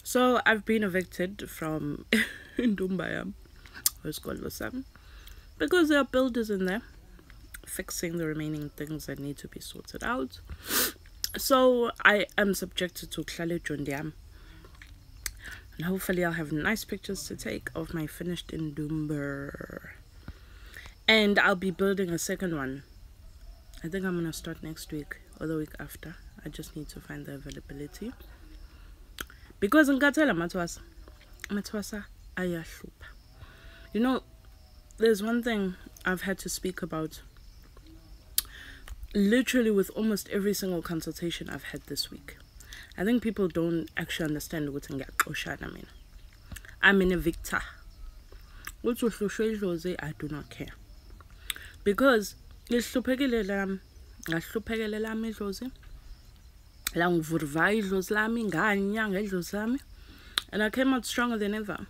So I've been evicted from Ndumbayam, who's called Losam, because there are builders in there fixing the remaining things that need to be sorted out. So I am subjected to Klale Jondiam. And hopefully I'll have nice pictures to take of my finished Ndumber. And I'll be building a second one. I think I'm going to start next week or the week after. I just need to find the availability. Because in Katela Matwasa ayahlupa. You know, there's one thing I've had to speak about literally with almost every single consultation I've had this week. I think people don't actually understand what I mean. I'm in a victor. I do not care. Because and I came out stronger than ever.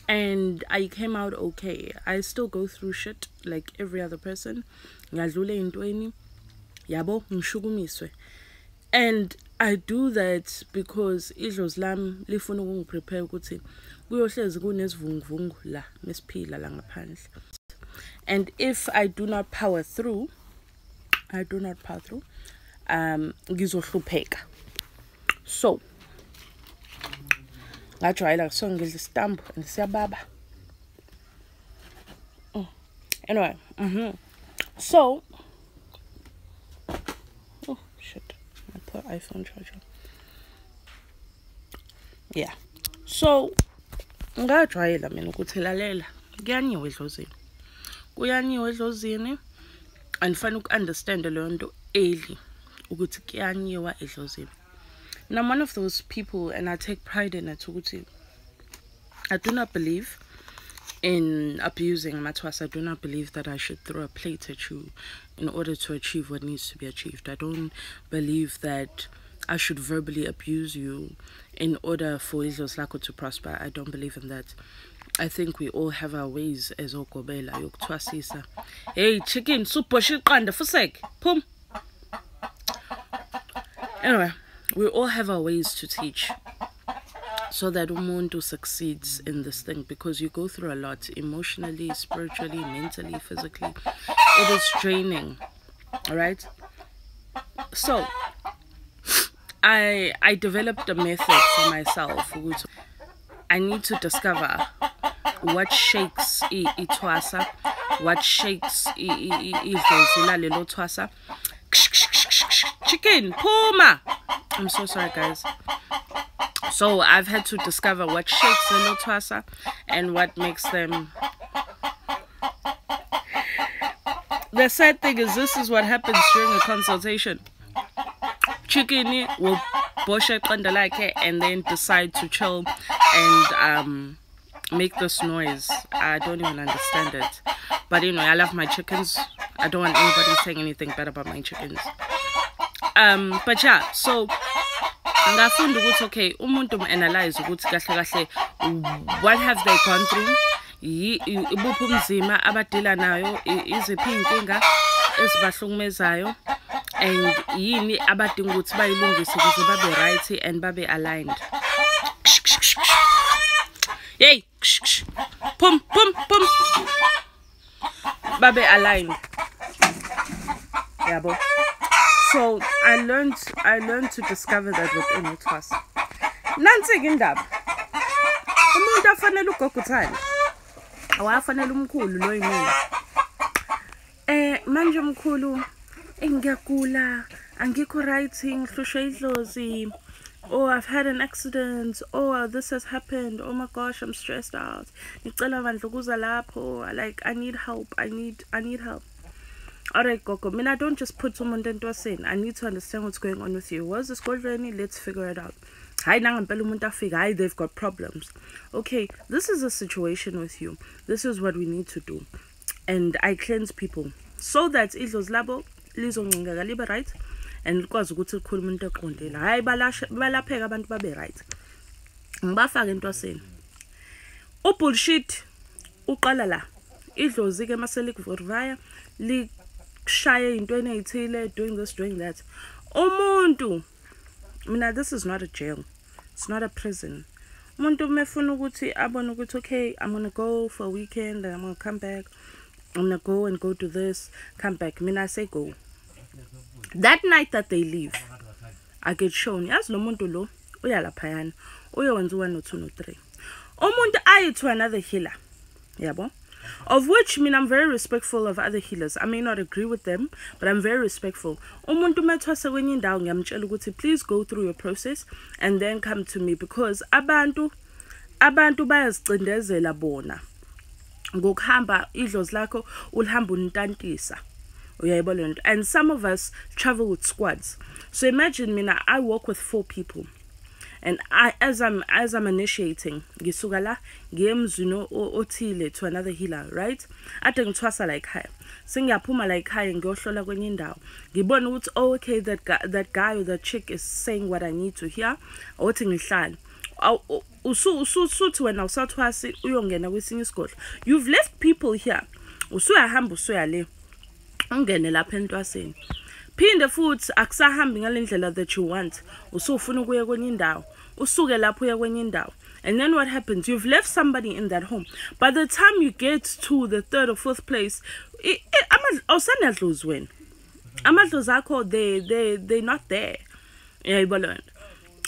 And I came out okay. I still go through shit like every other person. And I do that because idlozi lami lifuna ukungiprepare ukuthi kuyohlezi kunesivunguvungu la nesiphila la ngaphandle. And if I do not power through, ngizohlupheka. So ngajwayela so ngidla istambu and siyababa. Anyway, so oh shit, my poor iPhone charger. Yeah, so ngajwayela mina ukuthi lalela kuyanyiwe edlozini and fanele uku-understand leyo nto early ukuthi kuyanyiwa edlozini. And I'm one of those people, and I take pride in it, ukuthi I do not believe in abusing matwas. I do not believe that I should throw a plate at you in order to achieve what needs to be achieved. I don't believe that I should verbally abuse you in order for idlozi lakho to prosper. I don't believe in that. I think we all have our ways as okobela yokuthwasisa. Hey chicken soup shiqanda fusek pum. Anyway, we all have our ways to teach so that umuntu succeeds in this thing, because you go through a lot emotionally, spiritually, mentally, physically. It is draining. All right. So I developed a method for myself. I need to discover what shakes itwasa, what shakes lelo twasa. Chicken puma. I'm so sorry, guys. So I've had to discover what shakes lelo twasa and what makes them. The sad thing is, this is what happens during a consultation. Chicken will bosh it under like it and then decide to chill and make this noise. I don't even understand it. But you know, I love my chickens. I don't want anybody saying anything bad about my chickens. But yeah, so ngafunda ukuthi okay, umuntu analyze ukuthi kahle kahle what have they gone through? Ibuphi ubunzima abadila nayo, iziphi inkinga ezibahlukumezayo, and yini abadinga ukuthi bayilungise ukuze babe right and babe aligned. Yay! Pum pum pum. Babe aligned. Yeah, boy. So I learned to discover that within it was. Nansi indaba. Umuntu afanele ugoguthana. Awafanele umkhulu lo yimina. Manje umkhulu ngiyagula, angikho right, ngihlushwe idlozi. Oh, I've had an accident. Oh, this has happened. Oh my gosh, I'm stressed out. Ngicela bandla ukuza lapho. Like, I need help. I need help. Alright, Gogo. I mean, I don't just put someone into a sin. I need to understand what's going on with you. What's this goal journey? Let's figure it out. Hi, they've got problems. Okay, this is a situation with you. This is what we need to do. And I cleanse people so that idlozi labo lizongcinga libe right. And likwazi ukuthi likhuluma into eqondile. Hayi balapheka abantu babe right. Ngibafaka entwaseni. Ubullshit uqala la. Idlozi ke masele kuvurvaya lishaye into eneyithile, doing this, doing that. Umuntu, mina, this is not a jail. It's not a prison. Umuntu mefuna ukuthi abone ukuthi okay, I'm gonna go for a weekend and I'm gonna come back. I'm gonna go and go to this, come back. Mina, I say go. That night that they leave, I get shown. Yazi lo muntu lo uyalaphayana. Uyowenza 1 no 2 no 3. Umuntu aye to another healer. Yabo. Of which, I'm very respectful of other healers. I may not agree with them, but I'm very respectful. Umuntu methwase kwenye indawo ngiyamtshela ukuthi please go through your process and then come to me, because abantu bayazicindezela bona. Ngokuhamba idlozi lakho ulihamba unintantisa. Uyayibona. And some of us travel with squads. So imagine mina, I walk with 4 people. And as I'm initiating, ngisuka la ngiyemzwini othile to another healer, right? Ade ngithwasa like high. Singiyaphuma like high ngiyohlola kwenye indawo. Ngibona ukuthi okay, that guy or that chick is saying what I need to hear. Othi ngihlala. Usuthi wena usathwasi uyongena kwesinye isikole. You've left people here. Usuyahamba usuya le. Ungene lapha entwaseni. Phinde futhi akusahambi ngalendlela that you want. Usufuna ukuya kwenye indawo. Usuke lapho uya kwenye indawo. And then what happens? You've left somebody in that home. By the time you get to the 3rd or 4th place, ngamaDlozi wena. ngamaDlozi akho, they're not there.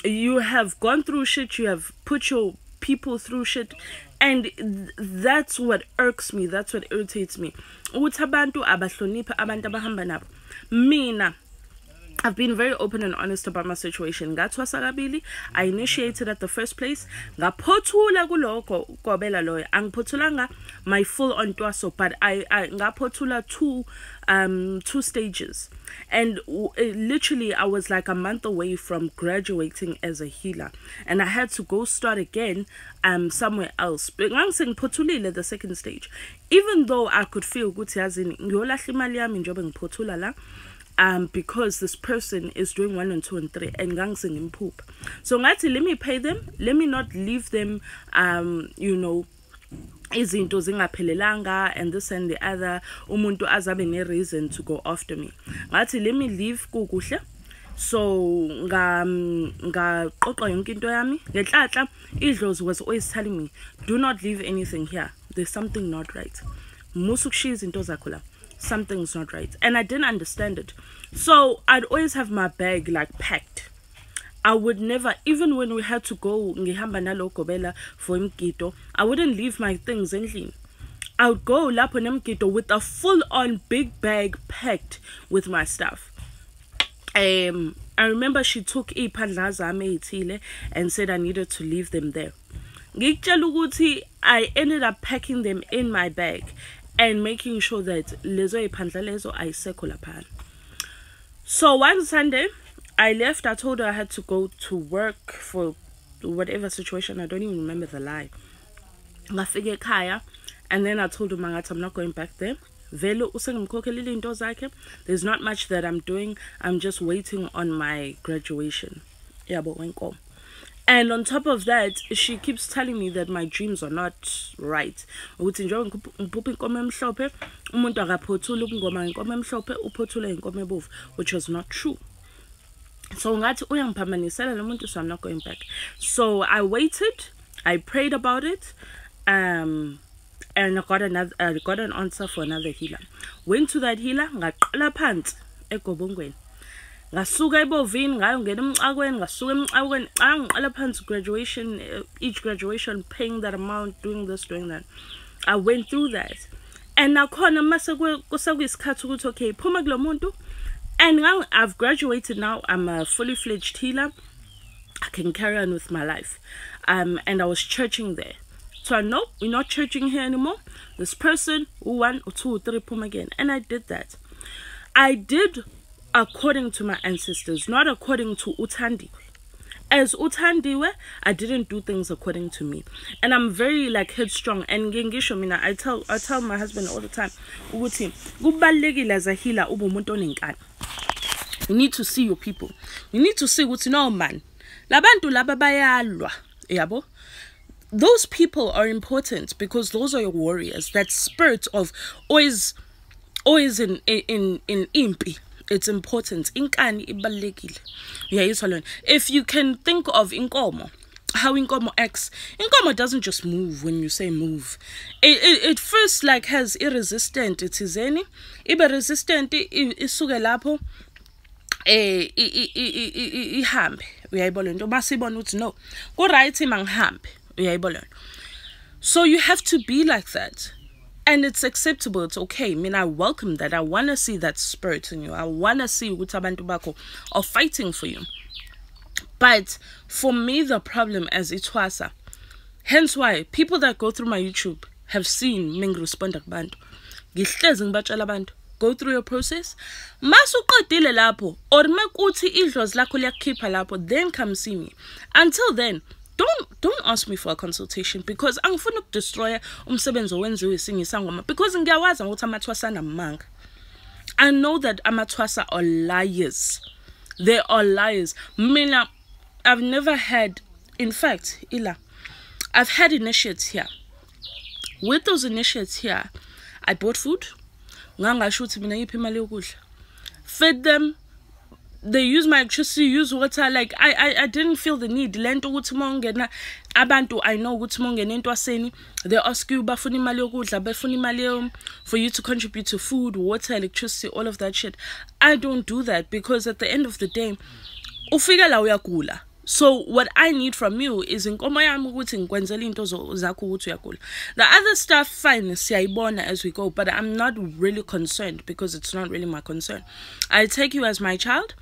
You have gone through shit, you have put your people through shit, and that's what irks me, that's what irritates me. Ukuthi abantu abahlonipha abantu abahamba nabo. Mina, I've been very open and honest about my situation. Ngathwasa kabili, I initiated at the first place. Ngaphothula kuloko kobela loyo. Angiphothulanga my full on twaso, but I ngaphothula 2 stages. And literally I was like a month away from graduating as a healer, and I had to go start again somewhere else. But ngangiphothulile the 2nd stage. Even though I could feel ukuthi yazini ngiyolahla imali yami njobe ngiphothula la, because this person is doing 1 and 2 and 3 and ganging poop. So ngati, let me pay them, let me not leave them izinto zingaphelelanga and this and the other, umuntu azabe ne reason to go after me. Ngati, let me leave kukuhle. So ngaqoqa yonke into yami ngenhlanhla. Idlozi was always telling me, do not leave anything here, there's something not right. Musukushiya izinto zakho la, something's not right. And I didn't understand it. So I'd always have my bag like packed. I would never, even when we had to go ngihamba nalo gobela for imgido, I wouldn't leave my things endlini. I would go lapho nemgido with a full-on big bag packed with my stuff. I remember she took iphandla zami ezithile and said I needed to leave them there. Ngikutshela ukuthi I ended up packing them in my bag and making sure that lezo iphandla lezo ayisekho lapha. So one Sunday I left. I told her I had to go to work for whatever situation. I don't even remember the lie. Ngafike ekhaya, and then I told her mangathi I'm not going back there. Vele usengimkhokhelile into zakhe. There's not much that I'm doing. I'm just waiting on my graduation. Yabo wenkomo. And on top of that, she keeps telling me that my dreams are not right. Ukuthi njengoba ngiphupha inkomo emhlophe, umuntu akaphothula ukungoma inkomo emhlophe, uphothula inkomo ebovu, which was not true. So ngathi uyangiphamanisela lo muntu, so I'm not going back. So I waited, I prayed about it, and I got an answer for another healer. Went to that healer, ngaqala phansi eGobongweni. Ngasuka ebovini ngayongena emcakweni, ngasuka emcakweni ngiqala phansi graduation, each graduation paying that amount, doing this, doing that. I went through that. And nakhona mase kusakuyisikhathi ukuthi okay, phuma kulo muntu. And now I've graduated now. I'm a fully fledged healer. I can carry on with my life. And I was churching there. So I know we're not churching here anymore. This person, 1 or 2 or 3, pum again. And I did that. I did according to my ancestors, not according to Utandiwe. As Utandiwe, I didn't do things according to me. And I'm very like headstrong. And ngengisho mina, I tell my husband all the time, ukuthi kubalekile as a healer ube umuntu onenkani. You need to see your people. You need to see ukuthi no man. Labantu laba bayalwa, yabo. Those people are important because those are your warriors. That spirit of always in impi. It's important. Inkani ibalulekile. Uyayizwa lona. If you can think of inkomo, how inkomo acts. Inkomo doesn't just move when you say move. It first like has irresistant. It is any. Ibe resistant isuke lapho ihambe. Uyayibona into basibona uthi no. Ku right mangihambe. Uyayibona. So you have to be like that. And it's acceptable. It's okay. I mean, I welcome that. I want to see that spirit in you. I want to see ukuthi abantu bakho are fighting for you. But for me, the problem as itwasa, hence why people that go through my YouTube have seen me respond kubantu. Ngihlezi ngibatshela abantu, go through your process. Masuqedile lapho or mekuthi idlozi lakho liyakhipha lapho, then come see me. Until then, don't ask me for a consultation because angifuna ukudestroya umsebenzi owenziwe isingisangoma because ngiyawazi ukuthi amathwasa namanga. I know that amathwasa are liars. They are liars. Mina, I've never had, in fact, I've had initiates here. With those initiates here, I bought food. Fed them. They use my electricity, use water. Like I didn't feel the need. Lento ukuthi mongena abantu I know ukuthi mongena entwaseni. They ask you bafuna imali yokudla, bafuna imali for you to contribute to food, water, electricity, all of that shit. I don't do that because at the end of the day, ufika la uyagula. So what I need from you is inkomo yami ukuthi ngikwenzele into zakho ukuthi uyagula. The other stuff fine siyayibona as we go, but I'm not really concerned because it's not really my concern. I take you as my child.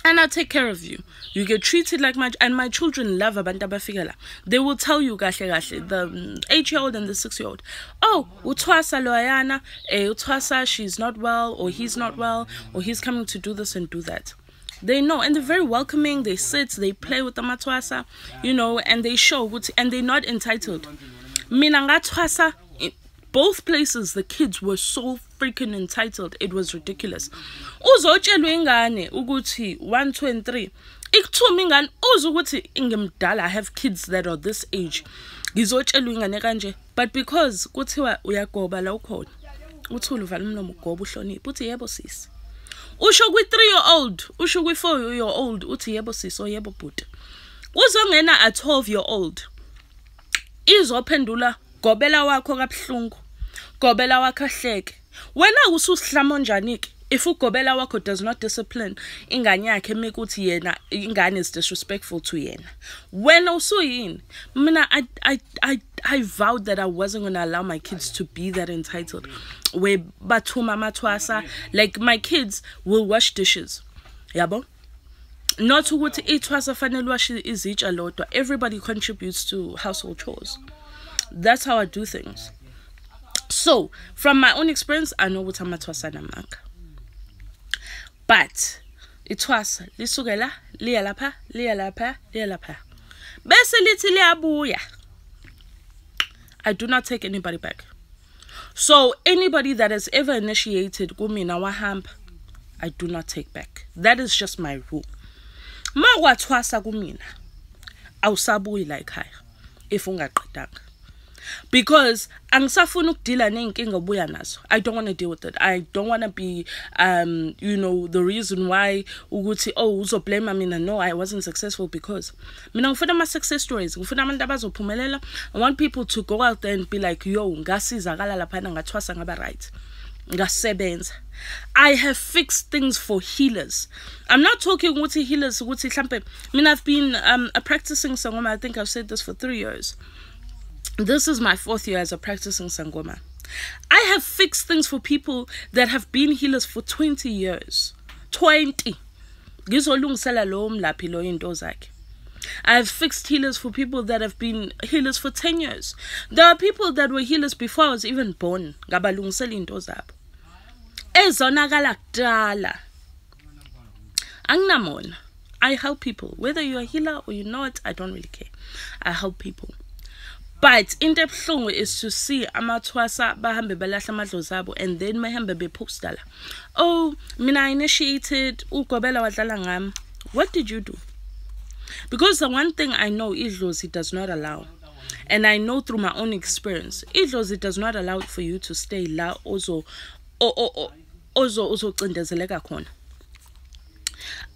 And I take care of you. You get treated like and my children love abantu abafika la. They will tell you kahle kahle, the 8-year-old and the 6-year-old. Oh, utwasa loyana, utwasa she's not well, or he's not well, or he's coming to do this and do that. They know, and they're very welcoming. They sit, they play with the matwasa, you know, and they show, and they're not entitled. Mina ngatwasa, both places, the kids were so freaking entitled. It was ridiculous. Uzotshelwe ingane ukuthi 1, 2, and 3. Ikuthuma ingane uzukuthi ingimdala. I have kids that are this age. Ngizotshelwe ingane kanje. But because kuthiwa uyagoba la ukhona. Uthula uvala umlomo ugoba uhloniphe. Uthi yebo sis. Usho kwi 3-year-old, usho kwi 4-year-old uthi yebo sis or yebo bhuti. Uzongena a 12-year-old. Izophendula gobela wakho kabuhlungu. Gobela wakho hleke. Wena ususihlamo njanike if ugobela wakho does not discipline ingane yakhe mekuthi yena ingane is disrespectful to yena. When usuyini, mina I vowed that I wasn't going to allow my kids to be that entitled. Where bathuma matwasa, like my kids will wash dishes. Yabo? Not ukuthi itwasa fanele wash izitsha lodwa. Everybody contributes to household chores. That's how I do things. So, from my own experience, I know what amatwasa namanga. But itwasa lisukela liyalapha liyalapha. Bese lithi liyabuya. I do not take anybody back. So anybody that has ever initiated kumina wahamba, I do not take back. That is just my rule. Mawatwasa kumina, awusabuyi la ekhaya if ungaqedanga. Because angisafuna ukudila nenkinga obuya nazo. I don't want to deal with it. I don't want to be you know, the reason why ukuthi uzoblame mina. No, I wasn't successful because mina ngifuna ama success stories. Ngifuna abantu abazophumelela. I want people to go out there and be like, yo, ngasizakala lapha ngathwasa ngaba right. Ngasebenza. I have fixed things for healers. I'm not talking ukuthi healers ukuthi mhlambe mina I've been a practicing sangoma. I think I've said this for 3 years. This is my 4th year as a practicing sangoma. I have fixed things for people that have been healers for 20 years. 20. Ngizolungisela lo mlaphi lo into zakhe. I have fixed healers for people that have been healers for 10 years. There are people that were healers before I was even born. Ngabalungisela into zabo. Ezonakala kudala. Anginamona. I help people. Whether you're a healer or you're not, I don't really care. I help people. But into ebuhlungu is to see amathwasa bahambe balahla amadlozi abo and then mahambe bepostala. Oh, mina initiated ugobela wadlala ngami. What did you do? Because the one thing I know idlozi does not allow, and I know through my own experience, idlozi does not allow for you to stay la ozo cindezeleka khona.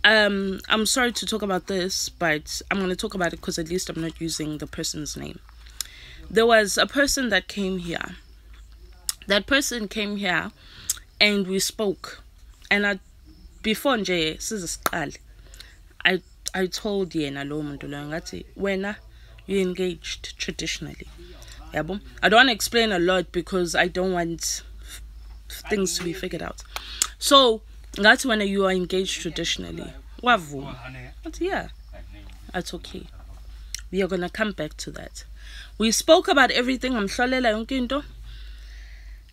I'm sorry to talk about this, but I'm going to talk about it because at least I'm not using the person's name. There was a person that came here. That person came here and we spoke. And before nje siziqale, I told yena lo muntu lo ngathi wena you engaged traditionally. Yabo? I don't want to explain a lot because I don't want things to be figured out. So ngathi when you are engaged traditionally, wavuma. But yeah, that's okay. We are gonna come back to that. We spoke about everything. Ngamhlolela yonke into.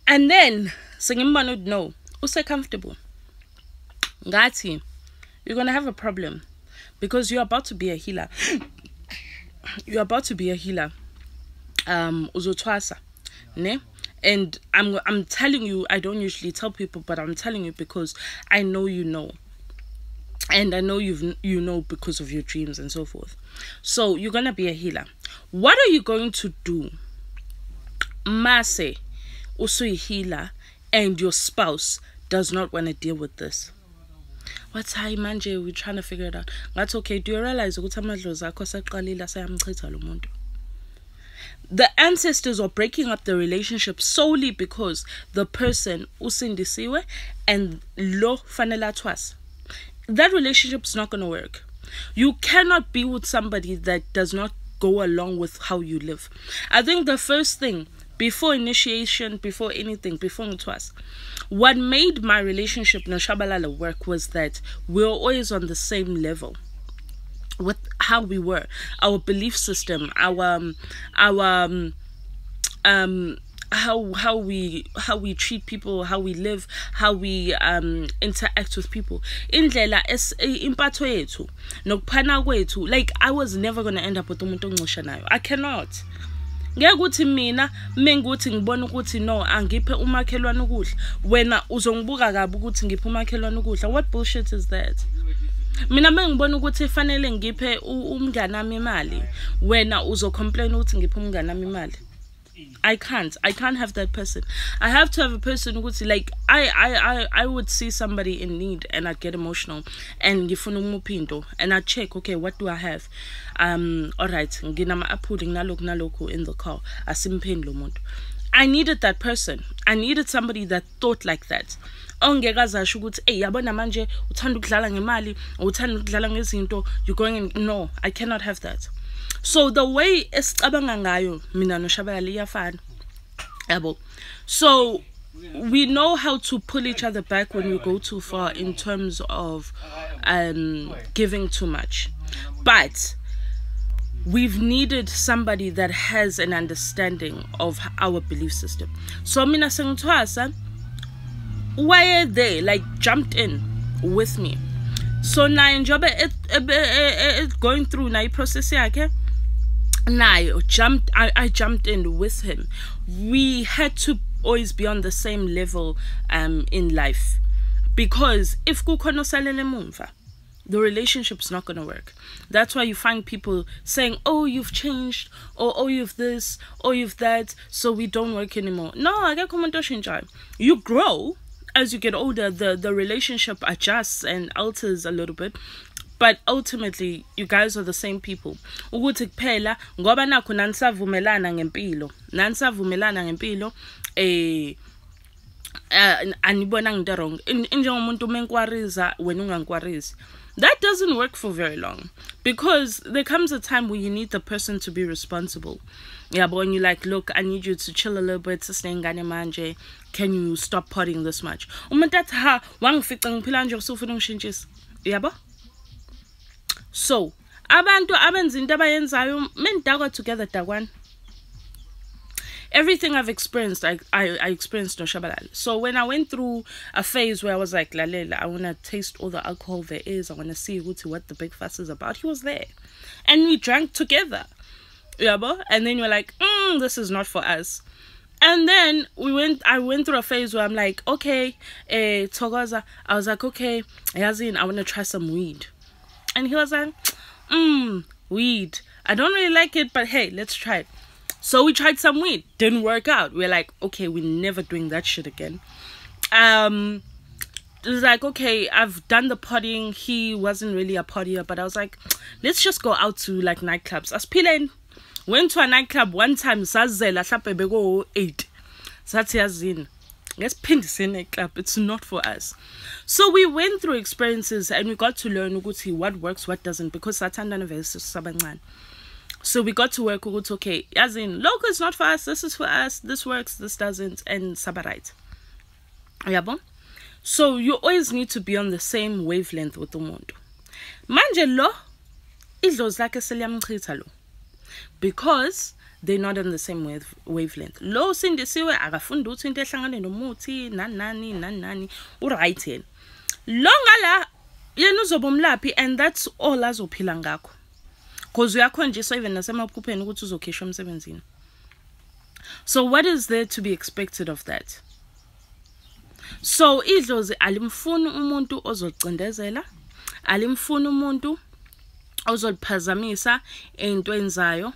And then sengimbona would know, use comfortable. Ngathi, you're gonna have a problem because you're about to be a healer. You're about to be a healer. Uzotwasa, ne? And I'm telling you, I don't usually tell people, but I'm telling you because I know you know. And I know you know because of your dreams and so forth. So you're gonna be a healer. What are you going to do? Mase, also a healer, and your spouse does not want to deal with this. What's high manje? We're trying to figure it out. That's okay. Do you realize the ancestors are breaking up the relationship solely because the person usindisiwe and lo fanela twas. That relationship's not going to work. You cannot be with somebody that does not go along with how you live. I think the first thing, before initiation, before anything, before it was, what made my relationship no Shabalala work was that we were always on the same level with how we were, our belief system, how we treat people, how we live, how we interact with people. Indlela impatho yethu nokuphana kwethu, like I was never going to end up with umuntu ongisha nayo. I cannot. Ngeke ukuthi mina menguthi ngibona ukuthi no angiphe umakhelwane ukudla wena uzongibuka kabi ukuthi ngiphe umakhelwane ukudla. What bullshit is that? Mina mengibona ukuthi fanele ngiphe umngane nami imali wena uzocomplain ukuthi ngiphe umngane nami imali. I can't have that person. I have to have a person who would like I would see somebody in need and I'd get emotional and ngifuna umupinto and I'd check, okay, what do I have? All right, nginama pudding naloku in the car. Asimphendlo umuntu. I needed that person. I needed somebody that thought like that. Ongekazasho ukuthi hey yabona manje uthanda ukudlala ngemali uthanda ukudlala ngezinto, you're going in. No, I cannot have that. So the way esicabanga ngayo mina no Shabalala iyafana yabo. So we know how to pull each other back when we go too far in terms of giving too much, but we've needed somebody that has an understanding of our belief system. So mina sengithwasa why they like jumped in with me. So now njobe it going through na process yakhe. I jumped in with him. We had to always be on the same level in life, because if kukhona osalele mumva, the relationship's not going to work. That's why you find people saying, oh, you've changed, or oh, you've this, or you've that, so we don't work anymore. No, I get commentation. You grow as you get older, the relationship adjusts and alters a little bit. But ultimately, you guys are the same people. Ukuthi kuphela ngoba nakho nanisavumelana ngempilo anibona nginto wrong. Njengomuntu menkwariza wena ungankwarizi. That doesn't work for very long, because there comes a time where you need the person to be responsible. Yeah, but when you're like, look, I need you to chill a little bit, sisnengane manje. Can you stop partying this much? Umuntu ha wangifica ngiphila nje usufuna ngishintshisa. Yabo? So, abantu abenza into abayenzayo mendakwa together dagwan. Everything I've experienced, I experienced no Shabalala. So when I went through a phase where I was like, Lalela, I want to taste all the alcohol there is. I want to see what the big fuss is about. He was there. And we drank together. Yeah, and then you're like, this is not for us. And then I went through a phase where I'm like, okay, Togoza. I was like, okay, Yazin, I want to try some weed. And he was like, weed. I don't really like it, but hey, let's try it. So we tried some weed. Didn't work out. We're like, okay, we're never doing that shit again. it was like, okay, I've done the partying. He wasn't really a partier, but I was like, let's just go out to like nightclubs. Aspillen went to a nightclub one time. Sazela hlape bego 8. Sathi yazini. Let's pin this in a club. It's not for us. So we went through experiences and we got to learn what works, what doesn't, because Satanda versus Sabangan. So we got to work with, okay, as in, local is not for us, this is for us, this works, this doesn't, and Sabarite. Yabo? So you always need to be on the same wavelength with the mundo. Manje lo, idlozi lakhe seliyamchitha lo. Because they're not on the same wavelength. Lo sindisiwe akafunda ukuthi into ehlangane nomuthi nani uright yena. Lo ngala yena uzoba umlaphi, and that's all azophila ngakho. Because uyakhonjiswa even nasemaphupheni ukuthi uzokhishwa emsebenzini. So what is there to be expected of that? So idlozi alimfuni umuntu ozocindezela, alimfuni umuntu ozoliphazamisa into enzayo,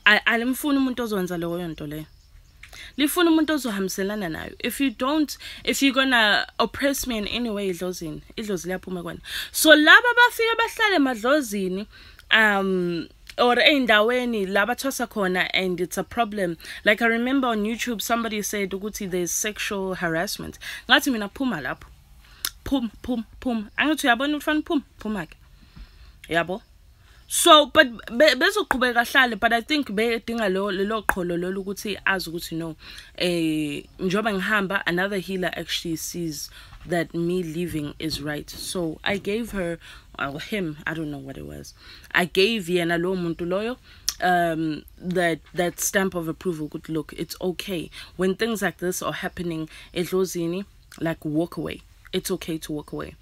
alimfuni umuntu ozwenza leyo nto leyo. Lifuna umuntu ozohamselana nayo. If you're gonna oppress me in any way, idlozi liyaphuma kwana. So laba bafika bahlale emadlozini or endaweni laba thosa khona, and it's a problem. Like I remember on YouTube somebody said ukuthi there's sexual harassment. Ngathi mina phuma lapho. Phum. Angithi uyabona ufana phuma ke. Yabo. So but bezoqhubeka hlale, but I think bedinga lo qholo lo ukuthi azi ukuthi no njoba ngihamba, another healer actually sees that me leaving is right. So I gave her or him, I don't know what it was, I gave yena lo muntu loyo that stamp of approval. Good, look, it's okay when things like this are happening edlozini, like walk away. It's okay to walk away.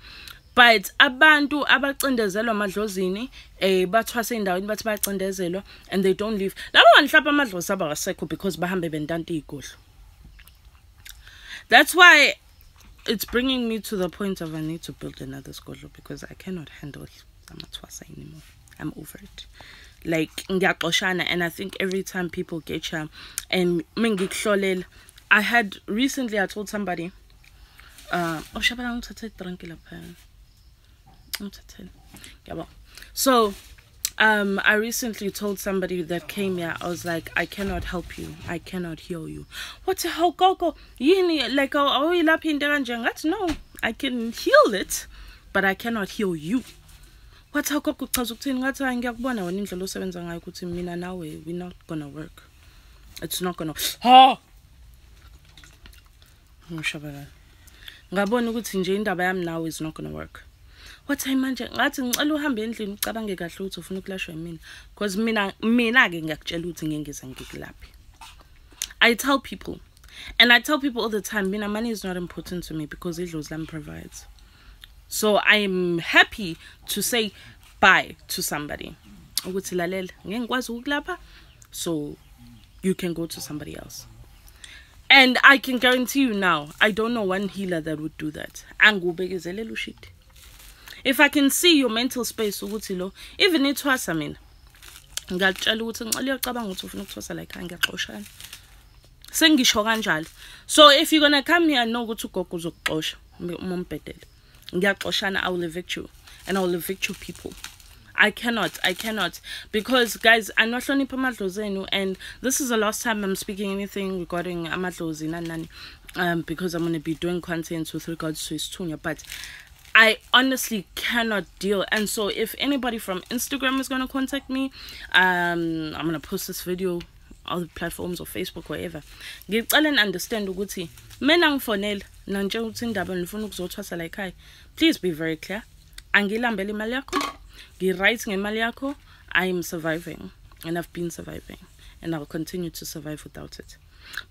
But abantu abacindezelwa amadlozini bathwase endaweni bathi bacindezelwa and they don't leave. Labo banhlapa amadlozi abawasekho because bahambe bentanta igudlo. That's why it's bringing me to the point of I need to build another skodlo, because I cannot handle amathwasa anymore. I'm over it. Like ngiyaxoshana, and I think every time people get you and mingikuhlolela, I had recently, I told somebody so I recently told somebody that came here, I was like, I cannot help you, I cannot heal you. What the hell, Gogo? Like, oh, you lap in there? No, I can heal it, but I cannot heal you. What how Gogo we're not gonna work. It's not gonna. Ha! Ngabona ukuthi nje indaba yami now is not gonna work. What time manje ngathi ngicela uhambe endlini ucabange kahle ukuthi ufuna ukulashwa yimina, because mina ke ngiyakutshela ukuthi ngengeza ngikulaphi. I tell people, and I tell people all the time, mina money is not important to me because idlozi lami provides. So I'm happy to say bye to somebody. Ukuthi lalela ngengikwazi ukulapha, so you can go to somebody else. And I can guarantee you now, I don't know one healer that would do that. If I can see your mental space, even it was, I mean, so if you're gonna come here and know to go I will evict you, and I will evict you people. I cannot, because guys, I'm not only pamadlozi, and this is the last time I'm speaking anything regarding amadlozi nani, because I'm gonna be doing content with regards to Estonia, but I honestly cannot deal. And so if anybody from Instagram is gonna contact me, I'm gonna post this video on the platforms or Facebook, wherever. Ngicela understand ukuthi mina ngifonela nanje uthi indaba ngifuna ukuzothwasa la ekhaya. Please be very clear. Angilambela imali yakho. I am surviving, and I've been surviving, and I'll continue to survive without it.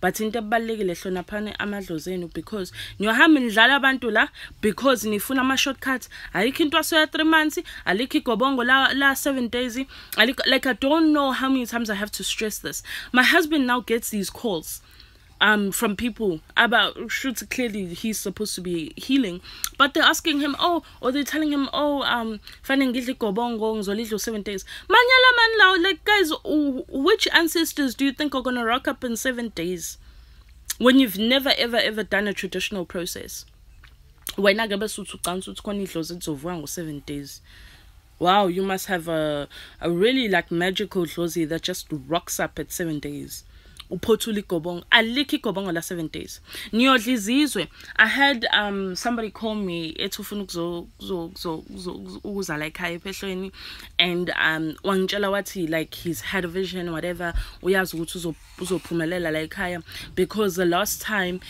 But in the ballegile hlonapane amadlozenu, because nyohamba nidlala abantu la because nifuna ama shortcuts, alikho into aso 3 months, alikho igobongo la 7 days, like I don't know how many times I have to stress this. My husband now gets these calls from people about shoots. Clearly he's supposed to be healing, but they're asking him, oh, or they're telling him, oh, finding gobongo 7 days. Manyala man now, like guys, which ancestors do you think are gonna rock up in 7 days when you've never ever done a traditional process? wena ke bese uthi uqanisa ukuthi khona idlozi lizovuka ngo7 days. Wow, you must have a really like magical dlozi that just rocks up at 7 days. Uphothula igobongo, alikho igobongo la 7 days. Niyodla izizwe. I had somebody call me ethi ufuna ukuza la ekhaya ephehlweni, and wangitshela wathi like he's had a vision whatever, uyazi ukuthi uzophumelela la ekhaya, because the last time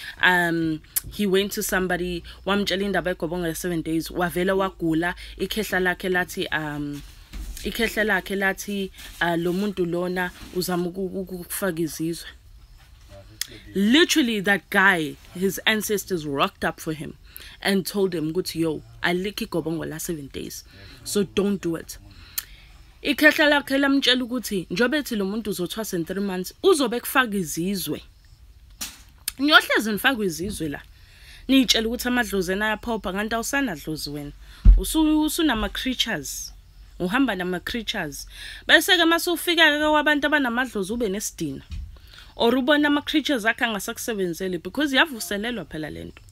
he went to somebody wamtshela indaba egobongo la 7 days, wavela wagula, ikhehla lakhe lathi lo muntu lona uzama ukufaka izizwe. Literally that guy, his ancestors rocked up for him and told him ukuthi yo alikho igobongo la 7 days, so don't do it. Ikhehla lakhe lamtshela ukuthi njobe ethi lo muntu uzothwasa in 3 months uzobe kufaka izizwe. Niyohleze nifaka izizwe la, nitshela ukuthi amadlozi ayaphopha kanti awusana dlozi wena, usunama creatures, uhamba nama creatures. Bese ke masufika ke kwabantu abanamadlozi ube nesidina, or ubona ama creatures akhe angasakusebenzeli, because iyavuselelwa phela lento.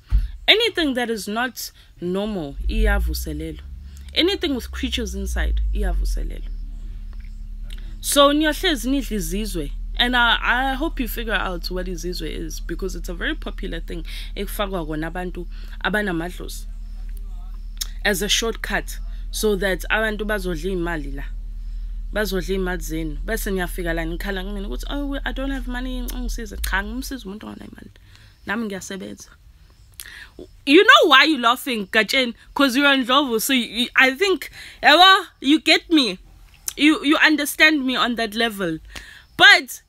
Anything that is not normal iyavuselelwa. Anything with creatures inside iyavuselelwa. So niyohlezi nidla izizwe, and I hope you figure out what izizwe is, because it's a very popular thing ekufakwa kona abantu abanamadlozi as a shortcut, so that abantu bazodla imali la, bazodla imali zenu. Bese niyafika la nikhala kumina ukuthi oh I don't have money, ngisize. Cha, ngimsiza umuntu ongana imali, nami ngiyasebenza. You know why you laughing, Gachen? Because you're in love. So I think you get me, you understand me on that level. But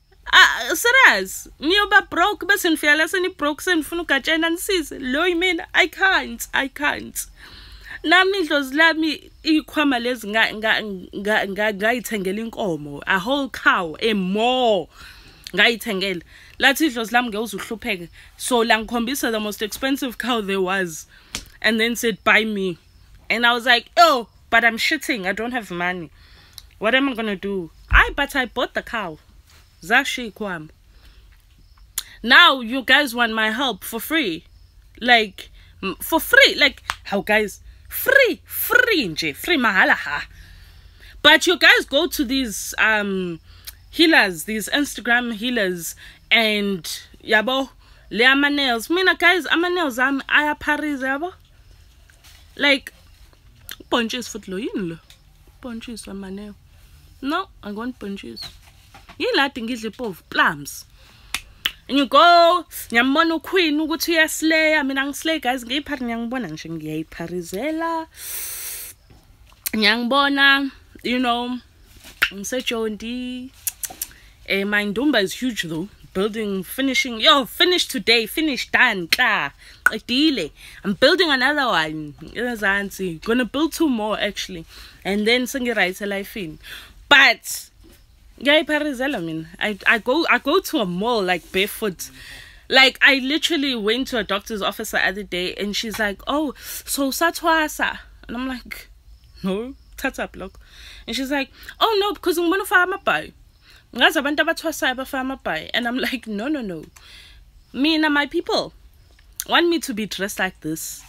serious, niyoba broke bese nifika la seni broke senifuna uGachen anisize. Lo mina I can't. Nami idlozi lami ikhwama lezi ngayithengela inkomo, a whole cow, more ngayithengela. Lathi idlozi lami ngeuzuhlupheke, so la ngikhombisa the most expensive cow there was, and then said buy me, and I was like oh but I'm shitting, I don't have money, what am I gonna do? But I bought the cow. Zashi kwam. Now you guys want my help for free, like for free, like how guys free nje, free mahala ha. But you guys go to these healers, these Instagram healers, and yabo le ama nails. Mina guys, ama nails am ayapharize yabo. Like punches foot lo yini lo. Punches ama nail. No, I want punches. Yilati ngidle pov plums. And you go, nyambona uQueen ukuthi uyaslaya, mina ngislay guys, ngiyiphari ngiyangibona nje ngiyayipharizela. Ngiyangibona, you know, ngisejondi. My ndumba is huge though. Building, finishing, finished today, finished, done, klar, qedile. I'm building another one. Gonna build 2 more actually. And then sengirayithe life in. But I mean, I go to a mall like barefoot. Like I literally went to a doctor's office the other day, and she's like, "Oh, so satwasa," and I'm like, "No, tata block." And she's like, "Oh no, because I'm gonna farm a buy." And I'm like, no. Me and my people want me to be dressed like this.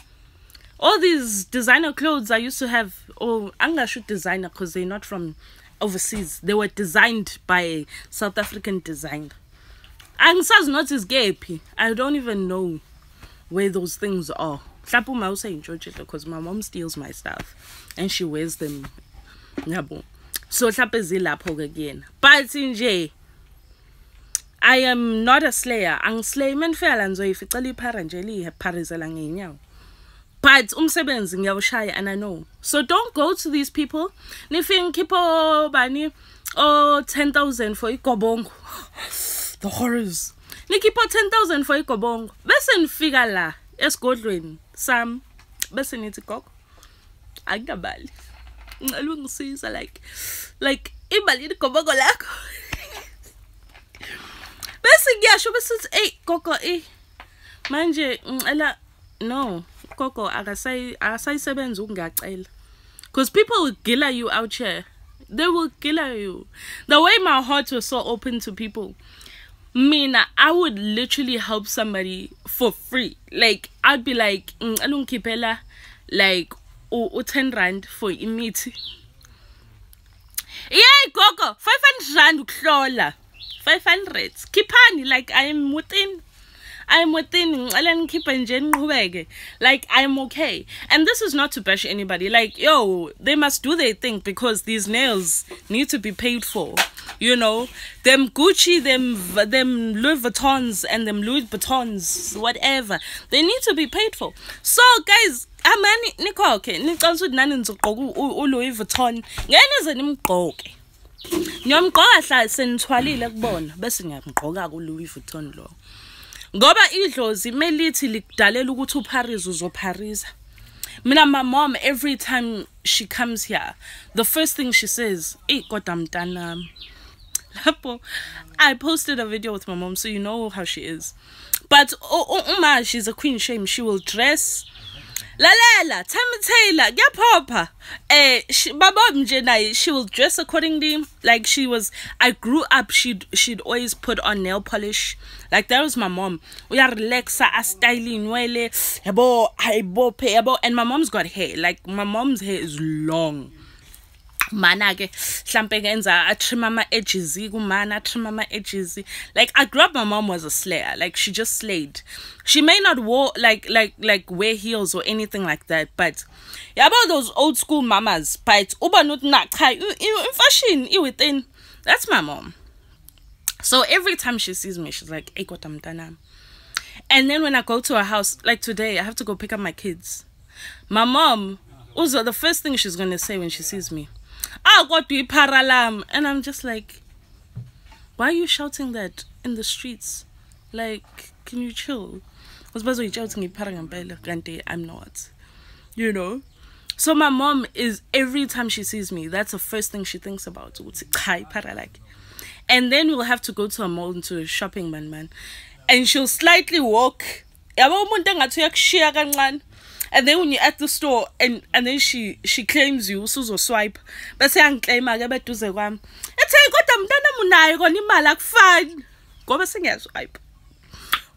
All these designer clothes I used to have, anga shoot designer because they're not from overseas. They were designed by a South African designer. And says not is gay. I don't even know where those things are. Because my mom steals my stuff and she wears them. So again. But nje, I am not a slayer. Ang slay men fela nzoyificela iphara nje lipharizela ngenyawo. But umsebenzi ngiyawushaya, and I know. So don't go to these people. Nifing kipo bani 10,000 for igobongo. The horrors. Nikipo 10,000 for igobongo. Bese nifika la esigodlweni sam. Bese nithi gogo akabali. Ngicela ungisiza like imali igobongo lakho. Bese ngiyasho bese hey gogo manje ngicela no gogo akasayisebenza ukungacela, because people will gila you out here. They will gila you. The way my heart was so open to people, Mina, I would literally help somebody for free. Like, I'd be like, alungkipela like 10 rand for imithi. Yay, Gogo, 500 rand uklola. 500. Kipani, like I'm within, like I'm okay. And this is not to bash anybody. Like, yo, they must do their thing because these nails need to be paid for. You know, them Gucci, them Louis Vuittons and them Louis Vuittons, whatever, they need to be paid for. So guys, amani nikoke niqalisa nani nizogqoka uLouis Vuitton ngenize nimgqoke. Ngiyamgqoka hla senithwalile kubona bese ngiyamgqoka kuLouis Vuitton lo. Ngoba idlozi melithi likudalela ukuthi uParis uzopharisa. Mina, my mom, every time she comes here, the first thing she says, "Hey, kodwa I posted a video with my mom, so you know how she is. But Uma, she's a queen shame. She will dress. Lalela, Tammy Taylor, get papa. She will dress accordingly. Like I grew up, she'd always put on nail polish. Like that was my mom. We are relaxa, styling, and my mom's got hair. Like my mom's hair is long. Manage I trim my edges, trim my edges. Like I grew up, my mom was a slayer. Like she just slayed. She may not wear heels or anything like that, but yeah, about those old school mamas, but in fashion, within, that's my mom. So every time she sees me, she's like, "Hey, and then when I go to her house, like today, I have to go pick up my kids. My mom, also the first thing she's gonna say when she sees me, "I got to paralam," and I'm just like, why are you shouting that in the streets? Like, can you chill? I'm not, you know. So my mom is, every time she sees me, that's the first thing she thinks about. And then we'll have to go to a mall, into a shopping man, and she'll slightly walk. And then when you're at the store and then she claims you, so swipe. But say claim again to the one. It's a good munayo on him like fine. Go sing swipe.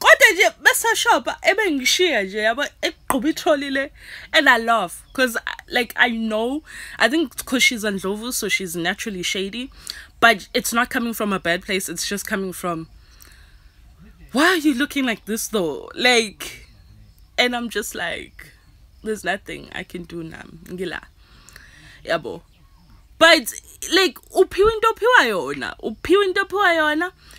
Got the best shop, even share, but it could be trolley. And I laugh because, like, I know, I think because she's ngamaDlozi, so she's naturally shady, but it's not coming from a bad place. It's just coming from, why are you looking like this though? Like, and I'm just like, there's nothing I can do now. Ngila. Yabo. But like uphiwe into ophiwa yona.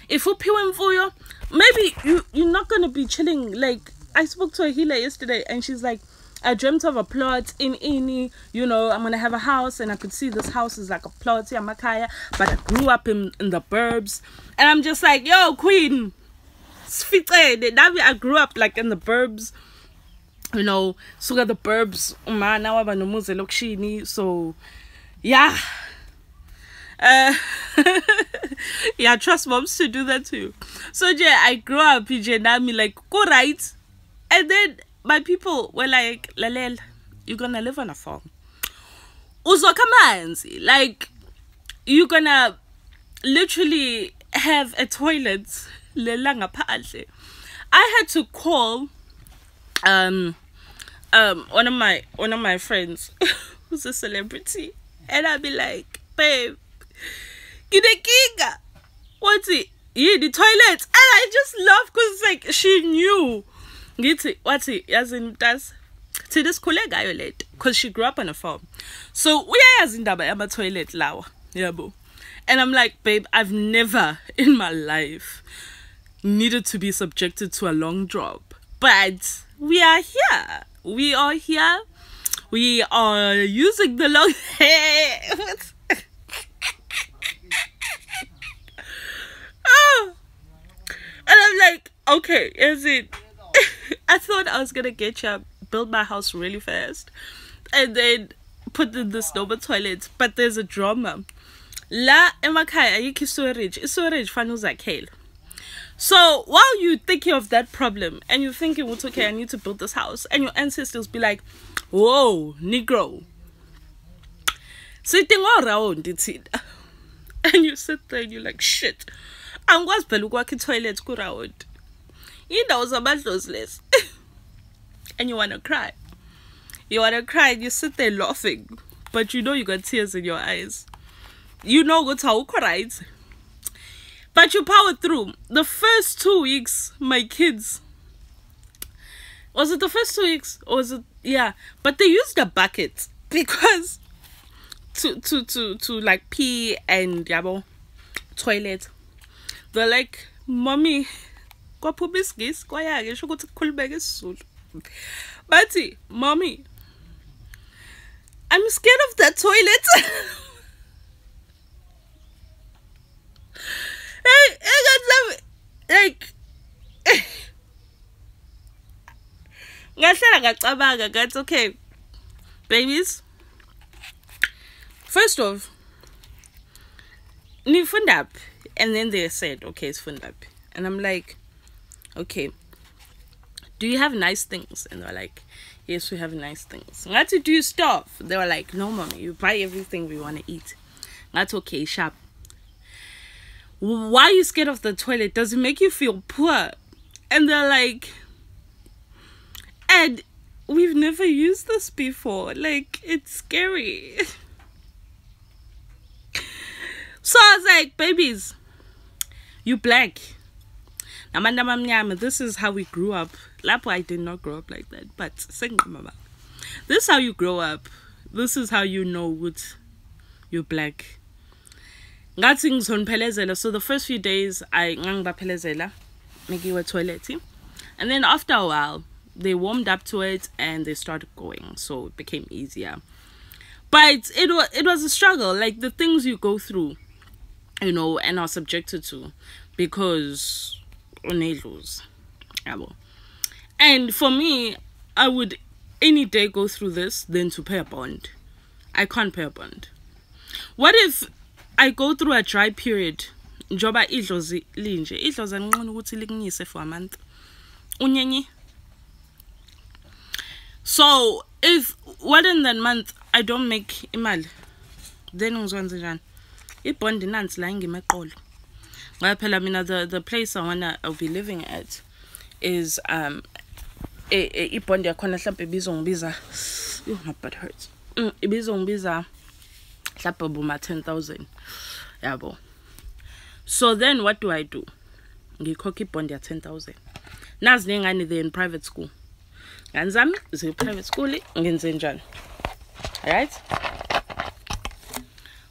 If uphiwe mfuyo, maybe you're not gonna be chilling. Like I spoke to a healer yesterday and she's like, I dreamt of a plot in Ini, you know, I'm gonna have a house and I could see this house is like a plot here, Makaya, but I grew up in the burbs. And I'm just like, yo, queen, I grew up like in the burbs. You know, so the burbs, so yeah. Yeah, trust moms to do that too. So yeah, I grew up PJ Nami like go right. And then my people were like, Lalel, you're gonna live on a farm. Uzokamanzi, like you're gonna literally have a toilet. I had to call one of my friends who's a celebrity, and I'd be like, babe, get a giga, what's it? Yeah, the toilet. And I just laugh because like she knew what's it as in does to this colleague because she grew up on a farm. So we are as in the toilet lawa. Yeah, boo. And I'm like, babe, I've never in my life needed to be subjected to a long drop, but we are here. We are here. We are using the long hair. Oh. And I'm like, okay, is it? I thought I was gonna get you, build my house really fast, and then put in this normal toilet. But there's a drama. La emakaya ayikho storage fanele uzakhele. So while you're thinking of that problem and you're thinking, well, okay, I need to build this house, and your ancestors be like, whoa, Negro, sitting all around it, and you sit there and you're like, shit, angikwazi phela ukwakha i-toilet kuround. Indawo zamadlozi lezi. And you want to cry. You want to cry and you sit there laughing. But you know you got tears in your eyes. You know what's how right. But you powered through. The first 2 weeks, my kids... Was it the first 2 weeks? Or was it... Yeah. But they used a bucket. Because... To like pee and yabo toilet. They're like, Mommy... But Mommy, I'm scared of that toilet. Like, that's okay, babies. First off, ni fund up, and then they said, okay, it's fund up, and I'm like, okay, do you have nice things? And they're like, yes, we have nice things. That's do you stuff? They were like, no, Mommy, you buy everything we want to eat. That's okay, sharp. Why are you scared of the toilet? Does it make you feel poor? And they're like, and we've never used this before. Like, it's scary. So I was like, babies, you black. This is how we grew up. Lapo, I did not grow up like that. But this is how you grow up. This is how you know what you're black. So the first few days I make you a toilet. And then after a while they warmed up to it and they started going. So it became easier. But it was a struggle. Like the things you go through, you know, and are subjected to because ngamaDlozi. And for me, I would any day go through this than to pay a bond. I can't pay a bond. What if I go through a dry period? Njoba idlozi linje. Idlozi anqona ukuthi likunyise for a month. Unyenye. So if what in that month I don't make imali, then ngizwenze njani? Ibond nansi la ngimeqolo. The place I'll be living at is ibond yakhona mhlawumbe ibizongibiza. My butt hurts. Ibizongibiza mhlawumbe boma 10,000. Yabo. So then what do? Ngikhokha ibond ya 10,000. Nazi nengane there in private school. Ganzami is private school ngenze njani. All right?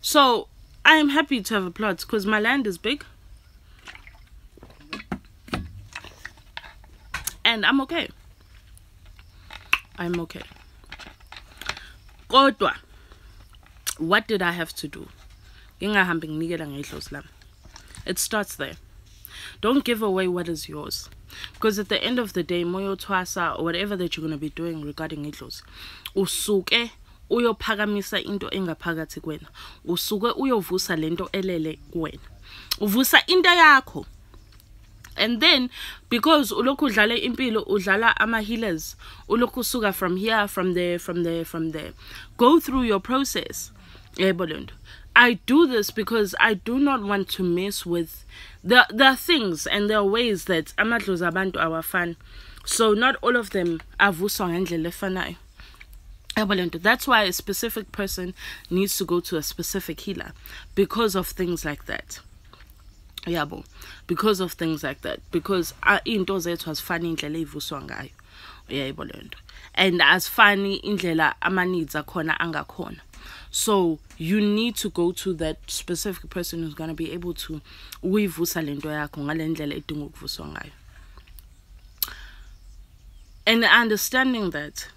So I am happy to have a plot because my land is big. And I'm okay. I'm okay. Kodwa, what did I have to do? It starts there. Don't give away what is yours. Because at the end of the day, moyo twasa or whatever that you're going to be doing regarding idlozi, usuke uyophakamisa into engaphakathi kwena. Usuke uyovusa lento elele kwena. Uvusa into yakho. And then, because ulokhu udlala impilo, udlala ama-healers, ulokhu suga from here, from there. Go through your process. I do this because I do not want to mess with... There are things and there are ways that ngamaDlozi abantu awafani. So not all of them avuswa ngendlela efanayo. That's why a specific person needs to go to a specific healer. Because of things like that. Yabo, because of things like that, because into zethu asifani indlela evuswa ngayo, uyayibona. And as funny indlela ama needs akhona angakhona. So you need to go to that specific person who's going to be able to uyivusa lento yakho ngale ndlela edinga ukuvuswa ngayo. And understanding that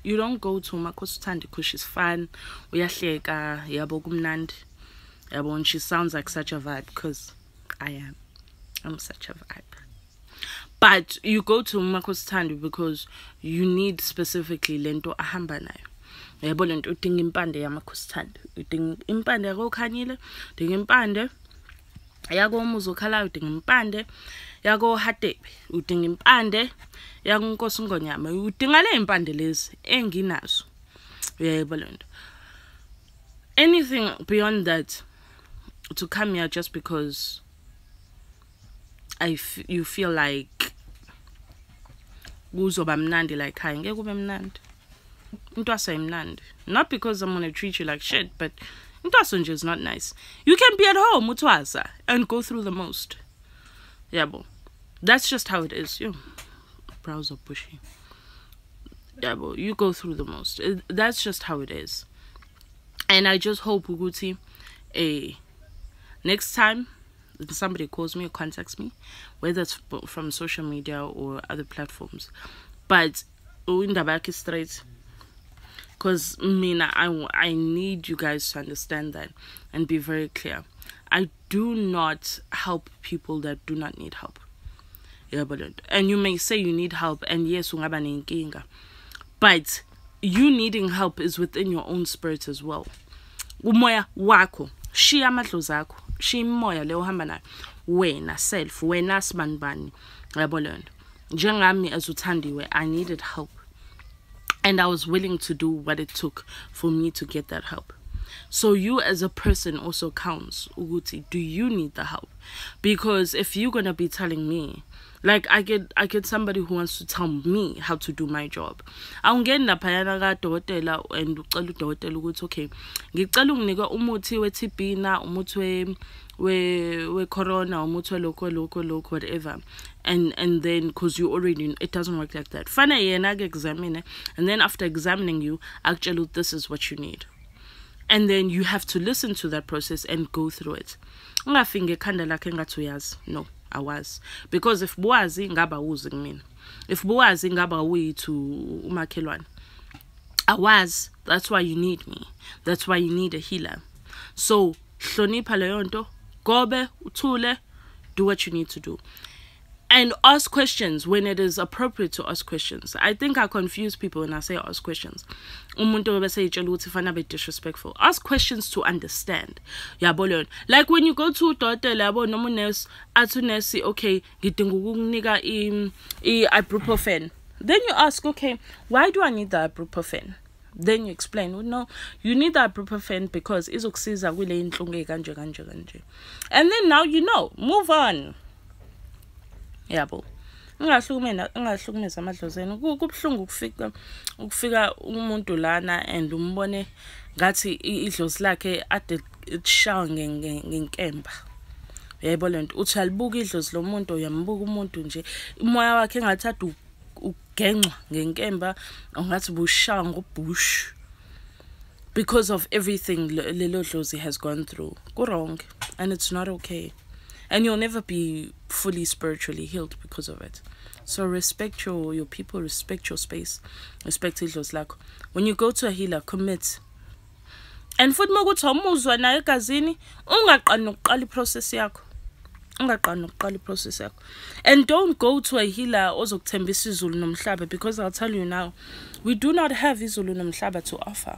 you don't go to umakhosi because she's fun, uyahleka, yabo kumnandi, yabo, and she sounds like such a vibe because I'm such a vibe. But you go to umakhosi because you need specifically lento ahamba nayo. Yabo lento udinga impande yamakhosi, udinga impande yako khanyile, udinga impande yako umuzokhala, udinga impande yako Hatepe, udinga impande yako Nkosi Ngonyama, udinga le impande lezi enginazo. Yabo lento. Anything beyond that, to come here just because you feel like kuzoba mnandi like hayi ngeke kube mnandi. Intwaso imnandi. Not because I'm gonna treat you like shit, but intwaso nje is not nice. You can be at home utwasa and go through the most. Yabo. That's just how it is. Yo, browser pushy. Yabo, you go through the most. That's just how it is. And I just hope ukuthi next time somebody calls me or contacts me, whether it's from social media or other platforms, but indaba yakhe straight, because I need you guys to understand that and be very clear. I do not help people that do not need help. Yeah, and you may say you need help, and yes, ungaba nenkinga, but you needing help is within your own spirit as well. Umoya wako, shiya amadlozi akho, shiya imoya le uhamba nayo, wena self, wena sibanibani. Yabona, njengami as uthandiwe, I needed help, and I was willing to do what it took for me to get that help. So you as a person also counts. Uguti, do you need the help? Because if you're gonna be telling me, like I get somebody who wants to tell me how to do my job. Awungena phayana ka dokotela and ucela udokotela ukuthi okay, ngicela unginike umuthi we-TB na umuthi we corona umuthi lokho whatever. And then because you already know, it doesn't work like that. Fana yena ke examine, and then after examining you, actually this is what you need. And then you have to listen to that process and go through it. Ungafinge khanda lakhe ngathi uyazi. No, I was. Because if buwazi ngaba uzi kimi. If buwazi ngaba uyithu umakhelwane. I was. That's why you need me. That's why you need a healer. So, hlonipha leyo nto, gobe, uthule, do what you need to do. And ask questions when it is appropriate to ask questions. I think I confuse people when I say ask questions. Umuntu bese itshela ukuthi fana be disrespectful. Ask questions to understand. Yabona. Like when you go to udokotela yabo noma nurse, athi nurse, okay, ngidinga ukukunika ibuprofen. Then you ask, okay, why do I need the ibuprofen? Then you explain, well, no, you need that ibuprofen because izokusiza kule inhlungu kanje. And then now you know. Move on. Yabo. Ngahlukumeza amadlozeni. Kubhlungu ukufika umuntu lana and umbone ngathi idlozi lakhe ade lishawa ngenkemba. Yebo lento uthi alibuka idlozi lomuntu uyambuka umuntu nje imoya wakhe engathi ugenqwa ngenkemba ongathi bushawa ngobush because of everything lelo dlozi has gone through. Go wrong, and it's not okay. And you'll never be fully spiritually healed because of it. So respect your people, respect your space, respect idlozi lakho. When you go to a healer, commit. And futhi mokuthi umuzwa naye egazini, ungaqala nokuqala iprocess yakho. And don't go to a healer ozokuthembisa izulu nomhlaba, because I'll tell you now, we do not have izulu nomhlaba to offer.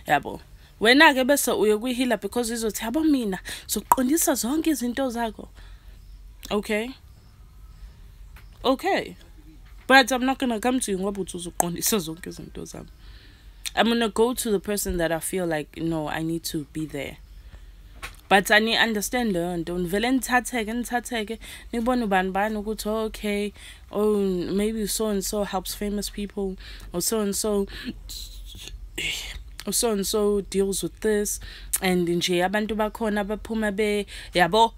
Yabo. Wena ke bese uye kwi-healer because izothi yabo mina sokuqondisa zonke izinto zakho. Okay. But I'm not going to come to you ngoba uthi uzoqondisa zonke izinto zami. I'm going to go to the person that I feel like, no, I need to be there. But I need to understand don't vele nithatheke nibone ubani ukuthi okay, oh maybe so and so helps famous people, or so and so deals with this, and nje abantu bakhona baphuma be yabo.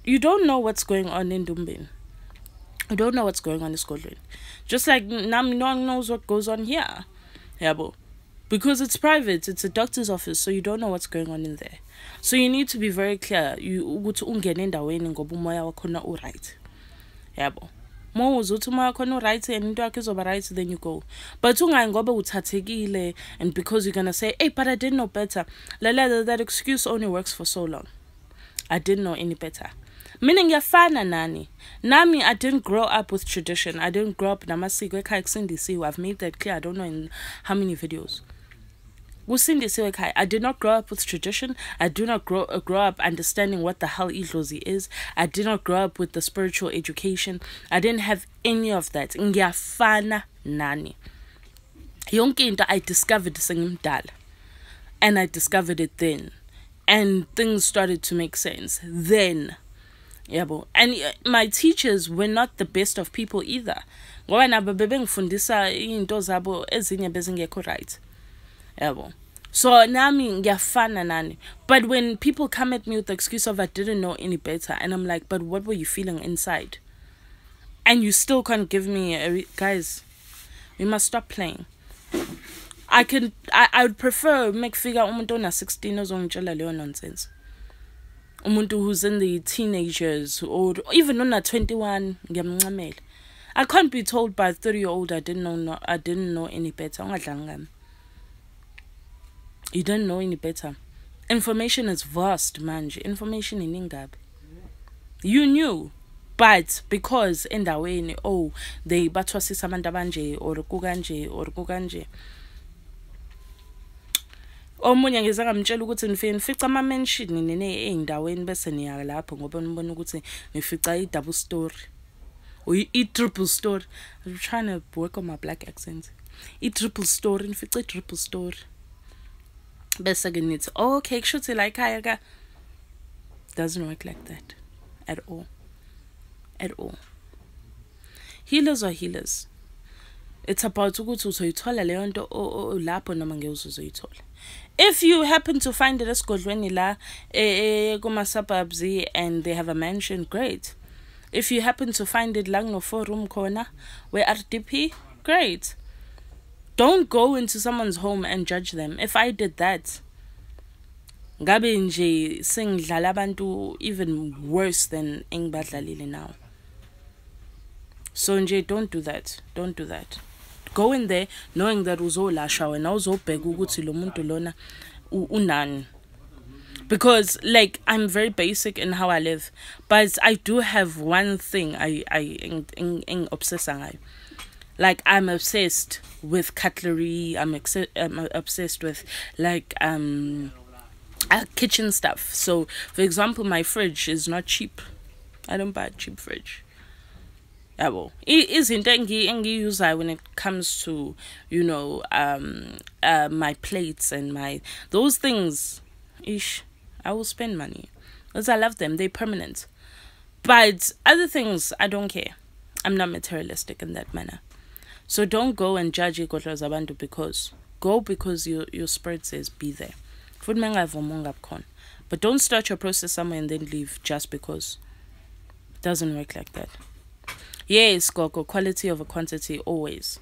You don't know what's going on in Dumbin. You don't know what's going on in Scotland. Just like no one knows what goes on here. Yabo. Because it's private, it's a doctor's office, so you don't know what's going on in there. So you need to be very clear. You ukuthi ungene endaweni ngoba umoya wakho na right. Yabo. Mo uzuthi umoya wakho na right and into yakho izoba right, then you go. But ungayi ngoba uthathekile, and because you're gonna say, hey, but I didn't know better. That excuse only works for so long. I didn't know any better. Meaning ngiyafana nani. Nami, I didn't grow up with tradition. I didn't grow up namasiko ekhaya kusindisiwe. I've made that clear. I don't know in how many videos. I did not grow up with tradition. I do not grow up understanding what the hell idlozi is. I did not grow up with the spiritual education. I didn't have any of that. Ngiyafana nani. Yonke into I discovered sengimdala. And I discovered it then. And things started to make sense then. Yabo. And my teachers were not the best of people either. Ngoba nabo bebengifundisa into zabo ezinye bezingekho right. Yabo. So nami ngiyafana nani. But when people come at me with the excuse of I didn't know any better, and I'm like, but what were you feeling inside? And you still can't give me guys, we must stop playing. I would prefer make figure umuntu ona 16 ozongitshela leyo nonsense. Umuntu who's in the teenagers or even on 21 ngiyamncamela. I can't be told by a 30-year-old I didn't know any better. You don't know any better. Information is vast, manje. Information in ingab. You knew, but because endaweni they bathwasisa abantu abanje or kukanje. Omunye ngizake ngamtshela ukuthi ngifica ama mention nene eindaweni bese niya lapho ngoba nibona ukuthi ngifica i-double story or i-triple story. I'm trying to work on my black accent. I-triple story, ngifica i-triple story. Bese ke nithi okay kushuthi la ekhaya ka. Doesn't work like that at all. At all. Healers are healers. It's about ukuthi uzoyithola leyo nto lapho noma ngeke uzoyithola. If you happen to find it esigodlweni la kuma suburbs and they have a mansion, great. If you happen to find it lang no 4-room corner where RDP, great. Don't go into someone's home and judge them. If I did that, ngabe nje sengidlala abantu even worse than engibadlalile now. So nje don't do that. Don't do that. Go in there knowing that uzolashwa wena uzobheka ukuthi lo muntu lona unani. Because like I'm very basic in how I live, but I do have one thing I obsess ngayo. Like I'm obsessed with cutlery. I'm obsessed with like kitchen stuff. So for example, my fridge is not cheap. I don't buy a cheap fridge. Izinto engiyuzayo when it comes to, you know, my plates and those things, I will spend money because I love them. They're permanent. But other things, I don't care. I'm not materialistic in that manner. So don't go and judge igodlo zabantu because your spirit says be there. But don't start your process somewhere and then leave just because. It doesn't work like that. Yes, Gogo, quality over quantity always.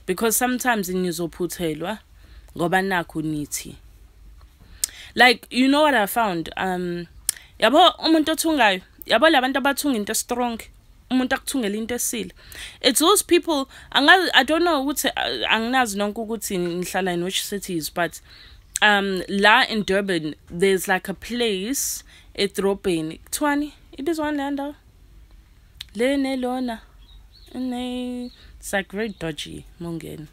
Because sometimes in nizoputhelwa ngoba naku nithi. Like, you know what I found? Yabo umuntu othungayo, yabo labantu abathunga into strong, umuntu akuthungela into esile. It's those people, I don't know ukuthi anginazi nonke ukuthi nihlala in which cities, but la in Durban there's like a place edrobheni kuthiwani ibizwa ngani Lene Lona. And it's like very dodgy, Mungen.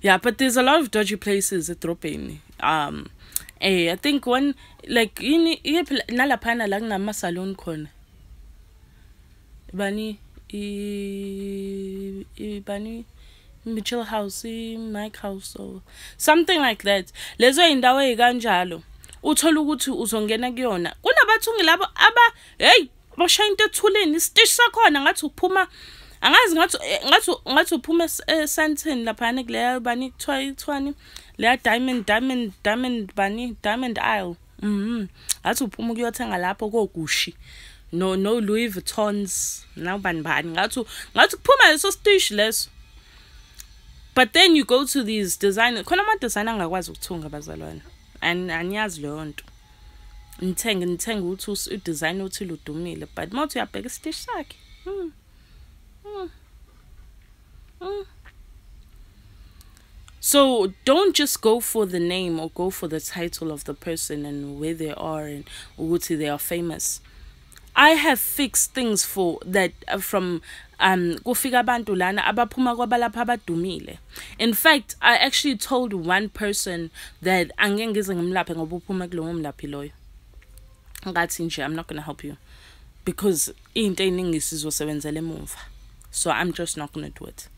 Yeah, but there's a lot of dodgy places at Dropin. I think one like nalapana lang na masalon kon. Bani Mitchell House, Mike House or something like that. Lezo indawo ikanjalo. Uthola ukuthi uzongena kuyona kunabathungi labo hey bashaya into ethuleni isitishi sakhona ngathi uphuma angazi ngathi uphuma eSanton lapha kuleya bani kuthiwani leya diamond aisle ngathi uphuma ukuyothenga lapho kogushi no Louis Vuittons now bani ngathi kuphuma leso sitishi leso. But then you go to these designers khona ama designer angakwazi ukuthunga bazalwane. And anyazi leyo nto ngithenga ukuthi udesign othile udumile but mawuthi uyabheka isitishi sakhe So don't just go for the name or go for the title of the person and where they are and ukuthi they are famous. I have fixed things for that from kufika abantu lana abaphuma kwabalapha abadumile. In fact, I actually told one person that angeke ngize ngimlaphe ngoba uphuma kulowo mlaphi loyo. Ngathi nje I'm not going to help you because into eningi sizosebenzela emuva. So I'm just not going to do it.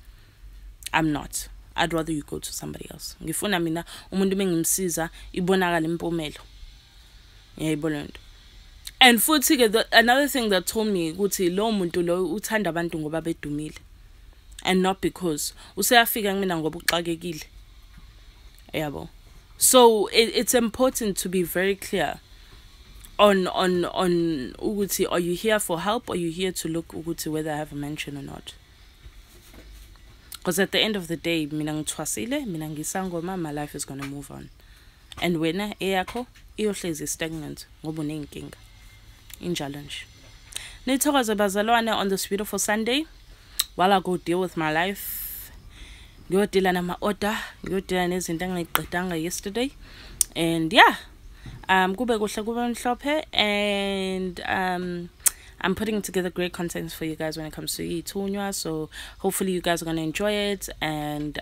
I'm not. I'd rather you go to somebody else. Ngifuna mina umuntu mengimsiza ibonakala impumelo. Ngiyayibona nto. And futhi ke another thing that told me ukuthi lo muntu lo uthanda abantu ngoba bedumile, and not because useyafika kumina ngoba uxakekile. Yabo. So it's important to be very clear on ukuthi, are you here for help, or are you here to look ukuthi whether I have a mention or not? Because at the end of the day, mina ngithwasile, mina ngisangoma, my life is gonna move on. And wena eyakho iyohlezi stagnant ngoba unenkinga. Injalo nje. Nithokoze bazalwane on this beautiful Sunday while I go deal with my life. Ngiyodila nama-order, ngiyodila nezinto engiyiqedanga yesterday. And yeah, kube kuhle kube mhlophe, and I'm putting together great content for you guys when it comes to ithunywa, so hopefully you guys are going to enjoy it, and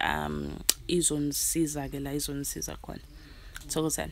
izonisiza ke la izonisiza khona. Thokozani.